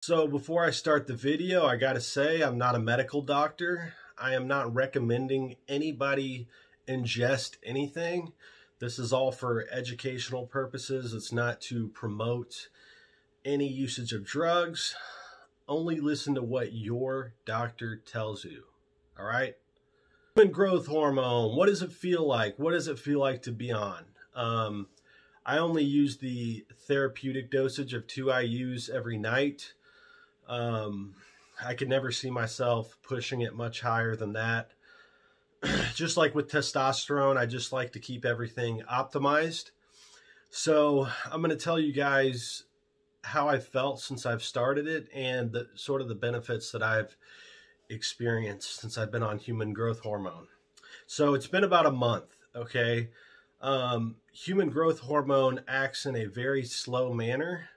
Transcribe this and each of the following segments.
So before I start the video, I gotta say I'm not a medical doctor. I am not recommending anybody ingest anything. This is all for educational purposes. It's not to promote any usage of drugs. Only listen to what your doctor tells you, all right? Human growth hormone, what does it feel like? What does it feel like to be on? I only use the therapeutic dosage of 2 IUs every night. I could never see myself pushing it much higher than that. Just like with testosterone, I just like to keep everything optimized. So I'm going to tell you guys how I felt since I've started it and the sort of the benefits that I've experienced since I've been on human growth hormone. So it's been about a month, okay? Human growth hormone acts in a very slow manner.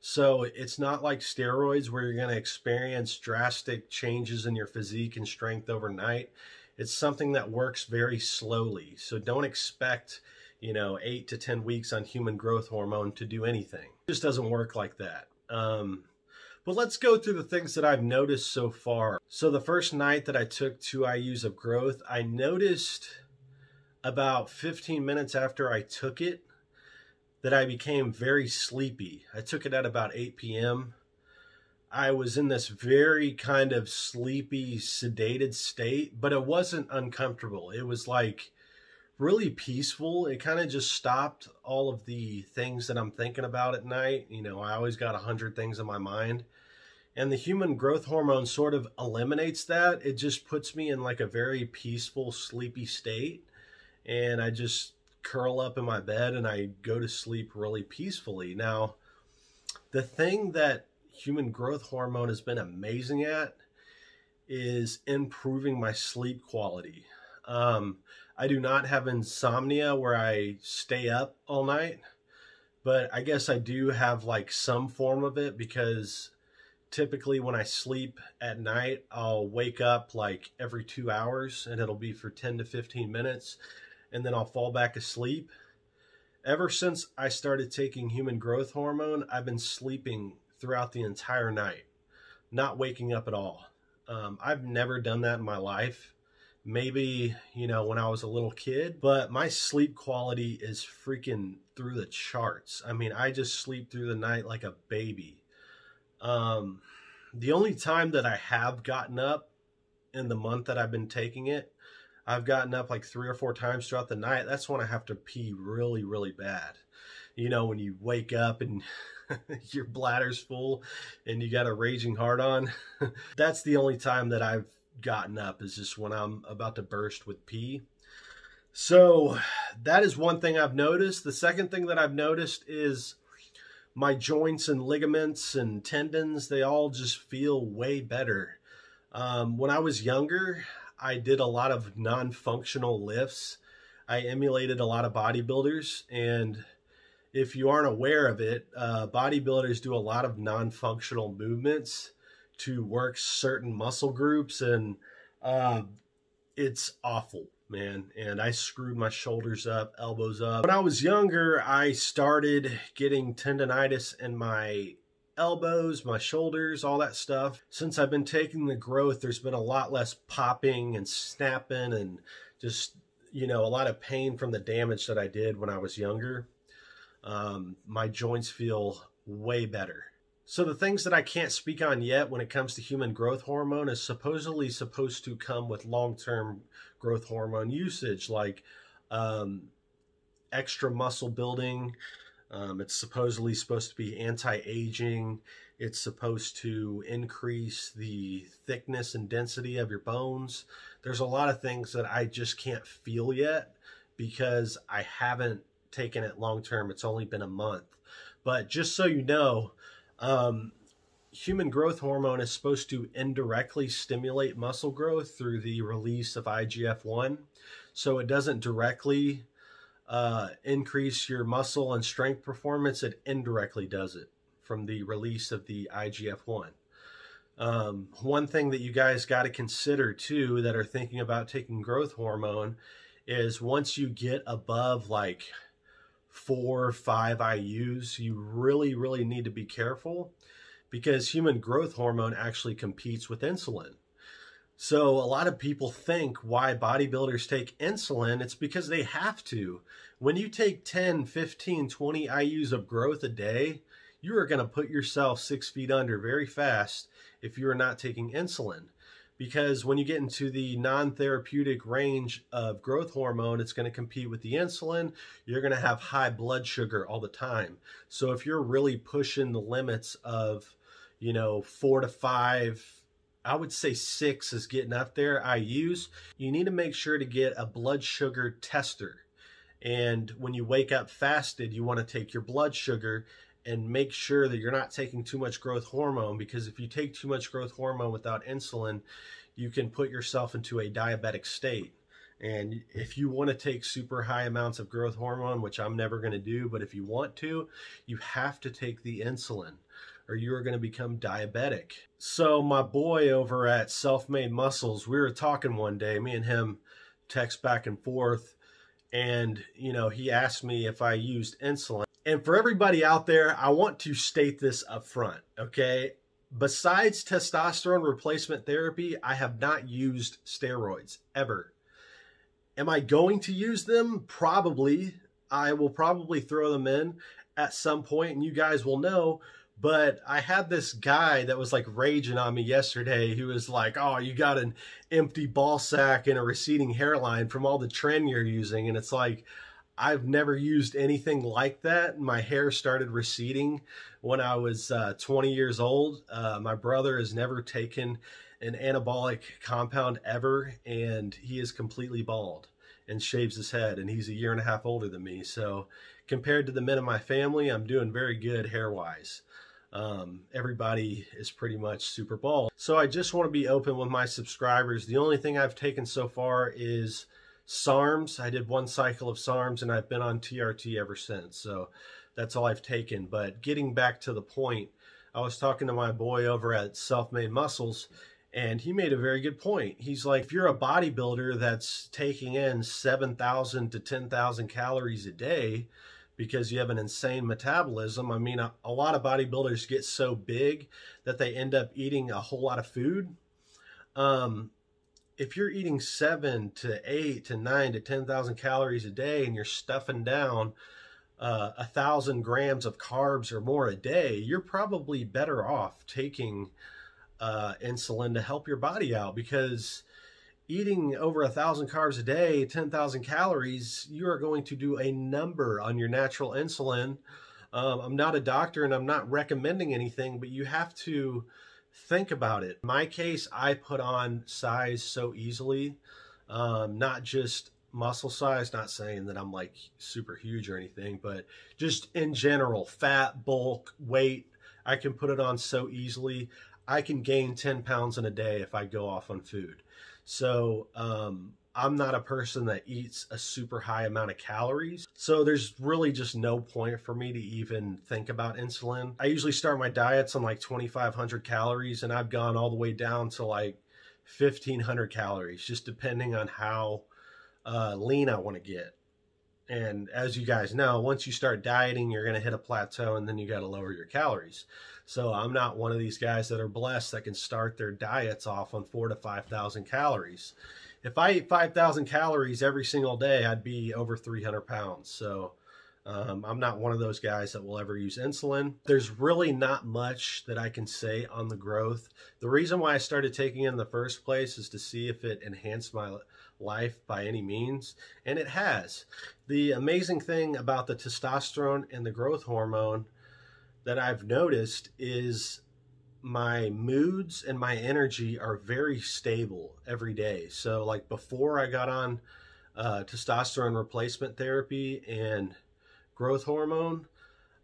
So it's not like steroids where you're going to experience drastic changes in your physique and strength overnight. It's something that works very slowly. So don't expect, 8 to 10 weeks on human growth hormone to do anything. It just doesn't work like that. But let's go through the things that I've noticed so far. So the first night that I took 2 IUs of growth, I noticed about 15 minutes after I took it that I became very sleepy. I took it at about 8 p.m. I was in this very kind of sleepy, sedated state, but it wasn't uncomfortable. It was like really peaceful. It kind of just stopped all of the things that I'm thinking about at night. I always got 100 things in my mind. And the human growth hormone sort of eliminates that. It just puts me in like a very peaceful, sleepy state. And I just curl up in my bed and I go to sleep really peacefully. Now, the thing that human growth hormone has been amazing at is improving my sleep quality. I do not have insomnia where I stay up all night, but I guess I do have like some form of it because typically when I sleep at night, I'll wake up like every 2 hours and it'll be for 10 to 15 minutes. And then I'll fall back asleep. Ever since I started taking human growth hormone, I've been sleeping throughout the entire night, not waking up at all. I've never done that in my life. Maybe, when I was a little kid, but my sleep quality is freaking through the charts. I mean, I just sleep through the night like a baby. The only time that I have gotten up in the month that I've been taking it, I've gotten up like 3 or 4 times throughout the night. That's when I have to pee really, really bad. When you wake up and your bladder's full and you got a raging heart on. That's the only time that I've gotten up, is just when I'm about to burst with pee. So that is one thing I've noticed. The second thing that I've noticed is my joints and ligaments and tendons, they all just feel way better. When I was younger, I did a lot of non-functional lifts. I emulated a lot of bodybuilders, and if you aren't aware of it, bodybuilders do a lot of non-functional movements to work certain muscle groups, and it's awful, man. And I screwed my shoulders up, elbows up. When I was younger, I started getting tendonitis in my elbows, my shoulders, all that stuff. Since I've been taking the growth, there's been a lot less popping and snapping and just, a lot of pain from the damage that I did when I was younger. My joints feel way better. So the things that I can't speak on yet when it comes to human growth hormone is supposedly supposed to come with long-term growth hormone usage, like extra muscle building. It's supposedly supposed to be anti-aging. It's supposed to increase the thickness and density of your bones. There's a lot of things that I just can't feel yet because I haven't taken it long term. It's only been a month. But just so you know, human growth hormone is supposed to indirectly stimulate muscle growth through the release of IGF-1. So it doesn't directly increase your muscle and strength performance. It indirectly does it from the release of the IGF-1. One thing that you guys got to consider too that are thinking about taking growth hormone is once you get above like 4 or 5 IUs, you really need to be careful, because human growth hormone actually competes with insulin. So a lot of people think why bodybuilders take insulin, it's because they have to. When you take 10, 15, 20 IUs of growth a day, you are going to put yourself 6 feet under very fast if you are not taking insulin. Because when you get into the non-therapeutic range of growth hormone, it's going to compete with the insulin. You're going to have high blood sugar all the time. So if you're really pushing the limits of, 4 to 5, I would say 6 is getting up there, IUs, you need to make sure to get a blood sugar tester. And when you wake up fasted, you want to take your blood sugar and make sure that you're not taking too much growth hormone, because if you take too much growth hormone without insulin, you can put yourself into a diabetic state. And if you want to take super high amounts of growth hormone, which I'm never going to do, but if you want to, you have to take the insulin or you are going to become diabetic. So my boy over at Self-Made Muscles, we were talking one day, me and him text back and forth, and he asked me if I used insulin. And for everybody out there, I want to state this up front, okay? Besides testosterone replacement therapy, I have not used steroids, ever. Am I going to use them? Probably. I will probably throw them in at some point, and you guys will know. But I had this guy that was like raging on me yesterday. He was like, oh, you got an empty ball sack and a receding hairline from all the tren you're using. And it's like, I've never used anything like that. My hair started receding when I was 20 years old. My brother has never taken an anabolic compound ever, and he is completely bald and shaves his head, and he's a year and a half older than me. So compared to the men in my family, I'm doing very good hair-wise. Everybody is pretty much super bald. So I just want to be open with my subscribers. The only thing I've taken so far is SARMs. I did 1 cycle of SARMs, and I've been on TRT ever since. So that's all I've taken. But getting back to the point, I was talking to my boy over at Self-Made Muscles, and he made a very good point. He's like, if you're a bodybuilder that's taking in 7,000 to 10,000 calories a day because you have an insane metabolism, I mean, a lot of bodybuilders get so big that they end up eating a whole lot of food. If you're eating 7 to 8 to 9 to 10,000 calories a day and you're stuffing down 1,000 grams of carbs or more a day, you're probably better off taking insulin to help your body out, because eating over 1,000 carbs a day, 10,000 calories, you are going to do a number on your natural insulin. I'm not a doctor and I'm not recommending anything, but you have to think about it. In my case, I put on size so easily, not just muscle size, not saying that I'm like super huge or anything, but just in general, fat, bulk, weight, I can put it on so easily. I can gain 10 pounds in a day if I go off on food. So I'm not a person that eats a super high amount of calories. So there's really just no point for me to even think about insulin. I usually start my diets on like 2,500 calories, and I've gone all the way down to like 1,500 calories, just depending on how lean I want to get. And as you guys know, once you start dieting, you're going to hit a plateau, and then you got to lower your calories. So I'm not one of these guys that are blessed that can start their diets off on 4,000 to 5,000 calories. If I ate 5,000 calories every single day, I'd be over 300 pounds. So I'm not one of those guys that will ever use insulin. There's really not much that I can say on the growth. The reason why I started taking it in the first place is to see if it enhanced my life by any means, and it has. The amazing thing about the testosterone and the growth hormone that I've noticed is my moods and my energy are very stable every day. So like before I got on testosterone replacement therapy and growth hormone,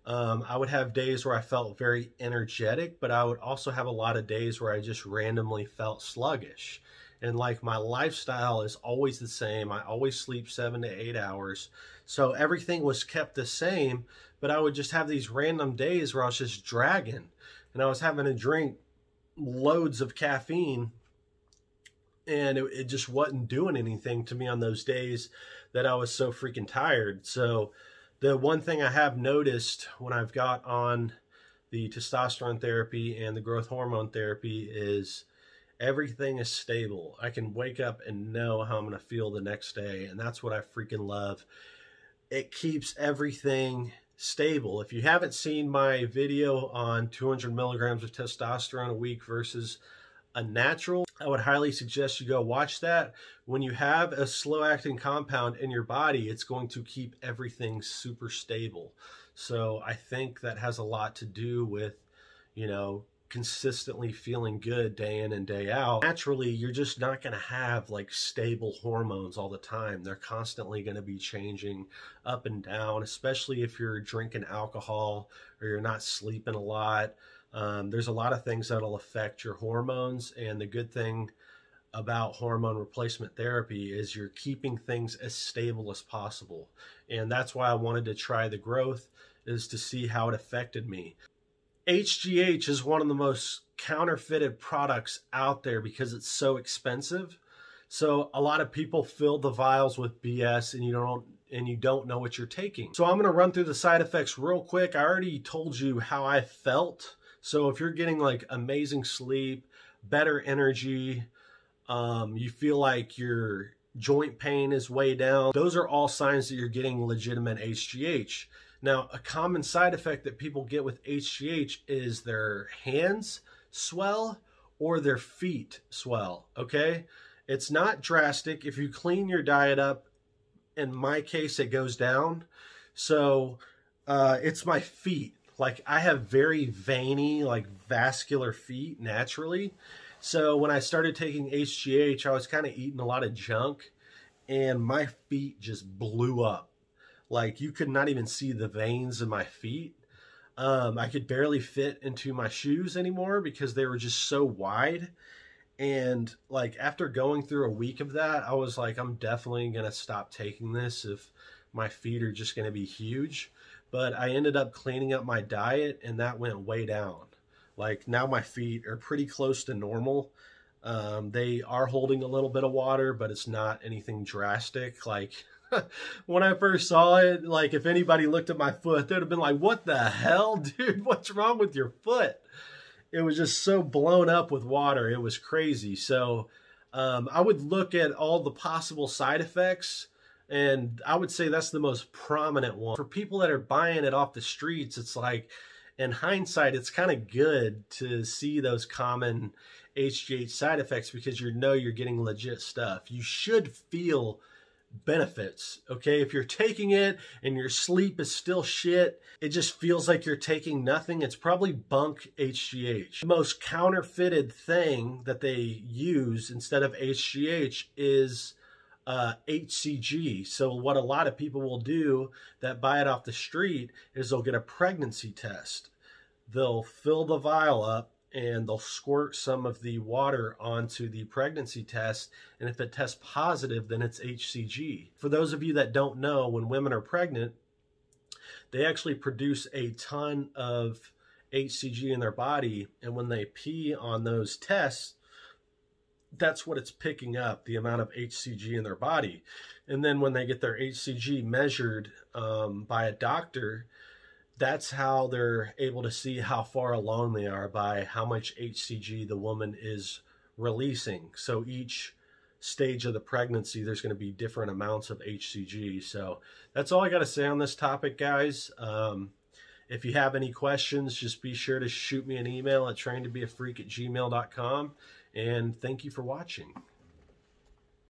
I would have days where I felt very energetic, but I would also have a lot of days where I just randomly felt sluggish. And like my lifestyle is always the same. I always sleep 7 to 8 hours. So everything was kept the same, but I would just have these random days where I was just dragging, and I was having to drink loads of caffeine, and it just wasn't doing anything to me on those days that I was so freaking tired. So the one thing I have noticed when I've got on the testosterone therapy and the growth hormone therapy is everything is stable. I can wake up and know how I'm going to feel the next day, and that's what I freaking love. It keeps everything stable. If you haven't seen my video on 200 milligrams of testosterone a week versus a natural, I would highly suggest you go watch that. When you have a slow-acting compound in your body, it's going to keep everything super stable. So I think that has a lot to do with, you know, consistently feeling good day in and day out. Naturally, you're just not going to have like stable hormones all the time. They're constantly going to be changing up and down, especially if you're drinking alcohol or you're not sleeping a lot. There's a lot of things that'll affect your hormones, and the good thing about hormone replacement therapy is you're keeping things as stable as possible. And that's why I wanted to try the growth, is to see how it affected me. HGH is one of the most counterfeited products out there because it's so expensive. So a lot of people fill the vials with BS, and you don't know what you're taking. So I'm going to run through the side effects real quick. I already told you how I felt. So if you're getting like amazing sleep, better energy, you feel like your joint pain is way down, those are all signs that you're getting legitimate HGH. Now, a common side effect that people get with HGH is their hands swell or their feet swell, okay? It's not drastic. If you clean your diet up, in my case, it goes down. So it's my feet. Like, I have very veiny, like vascular feet naturally. So when I started taking HGH, I was kind of eating a lot of junk, and my feet just blew up. Like, you could not even see the veins in my feet. I could barely fit into my shoes anymore because they were just so wide. And like, after going through a week of that, I was like, I'm definitely going to stop taking this if my feet are just going to be huge. But I ended up cleaning up my diet, and that went way down. Like, now my feet are pretty close to normal. They are holding a little bit of water, but it's not anything drastic. Like, when I first saw it, like, if anybody looked at my foot, they'd have been like, what the hell, dude? What's wrong with your foot? It was just so blown up with water. It was crazy. So I would look at all the possible side effects, and I would say that's the most prominent one. For people that are buying it off the streets, it's like, in hindsight, it's kind of good to see those common HGH side effects because you know you're getting legit stuff. You should feel benefits, okay? If you're taking it and your sleep is still shit, it just feels like you're taking nothing, it's probably bunk HGH. The most counterfeited thing that they use instead of HGH is HCG. So what a lot of people will do that buy it off the street is they'll get a pregnancy test. They'll fill the vial up and they'll squirt some of the water onto the pregnancy test, and if it tests positive, then it's HCG. For those of you that don't know, when women are pregnant, they actually produce a ton of HCG in their body, and when they pee on those tests, that's what it's picking up, the amount of HCG in their body. And then when they get their HCG measured by a doctor, that's how they're able to see how far along they are by how much HCG the woman is releasing. So each stage of the pregnancy, there's going to be different amounts of HCG. So that's all I got to say on this topic, guys. If you have any questions, just be sure to shoot me an email at traintobeafreak@gmail.com. And thank you for watching.